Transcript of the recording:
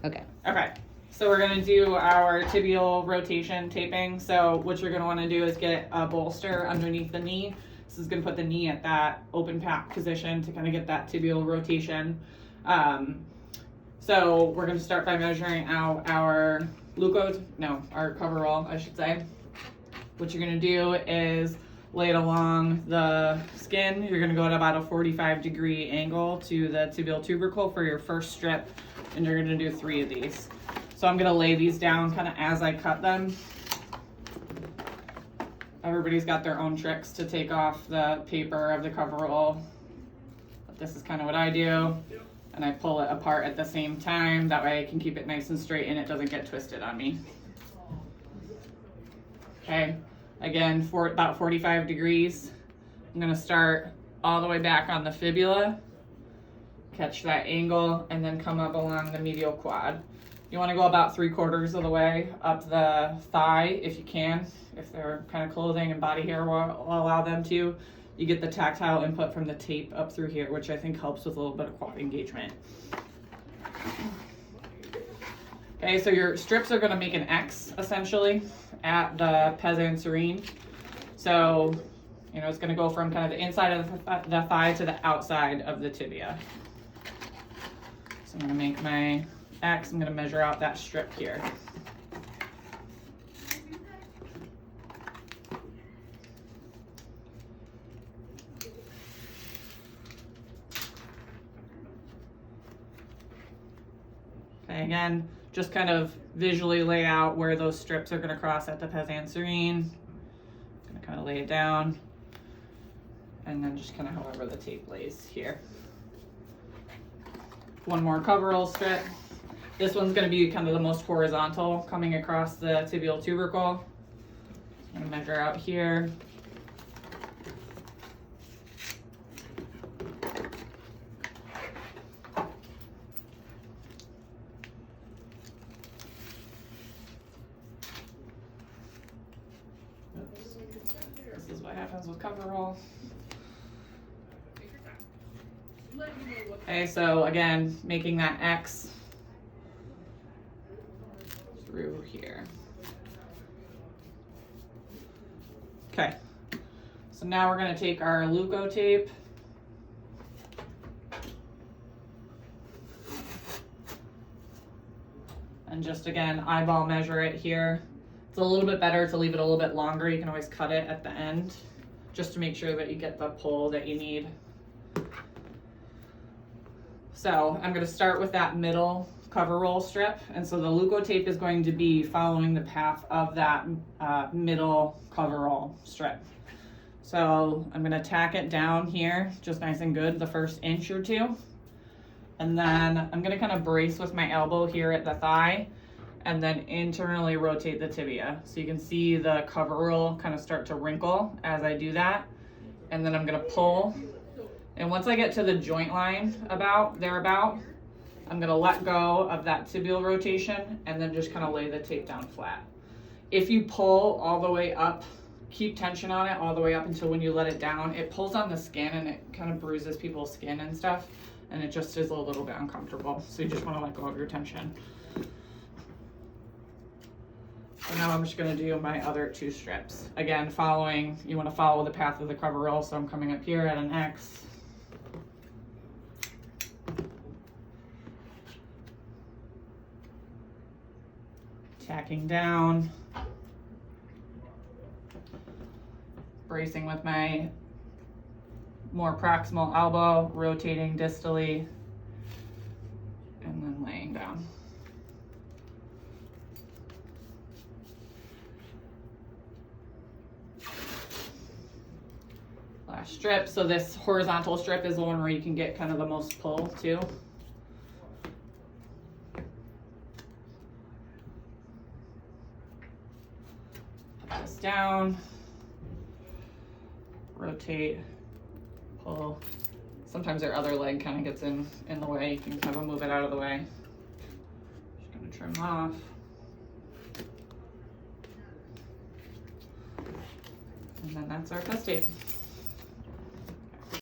Okay. Okay. So we're gonna do our tibial rotation taping. So what you're gonna wanna do is get a bolster underneath the knee. This is gonna put the knee at that open pack position to kind of get that tibial rotation. So we're gonna start by measuring out our our coverall, I should say. What you're gonna do is lay it along the skin. You're gonna go at about a 45-degree angle to the tibial tubercle for your first strip, and you're gonna do 3 of these. So I'm gonna lay these down kind of as I cut them. Everybody's got their own tricks to take off the paper of the coverall, but this is kind of what I do. And I pull it apart at the same time. That way I can keep it nice and straight and it doesn't get twisted on me. Okay, again, for about 45 degrees. I'm gonna start all the way back on the fibula, catch that angle, and then come up along the medial quad. You wanna go about 3/4 of the way up the thigh if you can, if their kind of clothing and body hair will allow them to. You get the tactile input from the tape up through here, which I think helps with a little bit of quad engagement. Okay, so your strips are gonna make an X, essentially, at the pes anserine. So, you know, it's gonna go from kind of the inside of the thigh to the outside of the tibia. So I'm gonna make my X, I'm gonna measure out that strip here. Okay, again, just kind of visually lay out where those strips are gonna cross at the pes anserine. Gonna kind of lay it down, and then just kind of however the tape lays here. One more coverall strip. This one's gonna be kind of the most horizontal, coming across the tibial tubercle. I'm gonna measure out here. This is what happens with coverall. Okay, so again, making that X through here. Okay, so now we're gonna take our Leukotape. And just again, eyeball measure it here. It's a little bit better to leave it a little bit longer. You can always cut it at the end, just to make sure that you get the pull that you need. So I'm gonna start with that middle coverall strip. And so the Leukotape is going to be following the path of that middle coverall strip. So I'm gonna tack it down here, just nice and good, the first inch or two. And then I'm gonna kind of brace with my elbow here at the thigh, and then internally rotate the tibia. So you can see the coverall kind of start to wrinkle as I do that. And then I'm gonna pull. And once I get to the joint line thereabout, I'm gonna let go of that tibial rotation and then just kind of lay the tape down flat. If you pull all the way up, keep tension on it all the way up until when you let it down, it pulls on the skin and it kind of bruises people's skin and stuff. And it just is a little bit uncomfortable. So you just wanna let go of your tension. So now I'm just gonna do my other 2 strips. Again, you wanna follow the path of the coverall, so I'm coming up here at an X. Tacking down. Bracing with my more proximal elbow, rotating distally, and then laying down. Last strip. So this horizontal strip is the one where you can get kind of the most pull too. Put this down, rotate, pull. Sometimes their other leg kind of gets in the way. You can kind of move it out of the way. Just gonna trim off. And then that's our pes tape.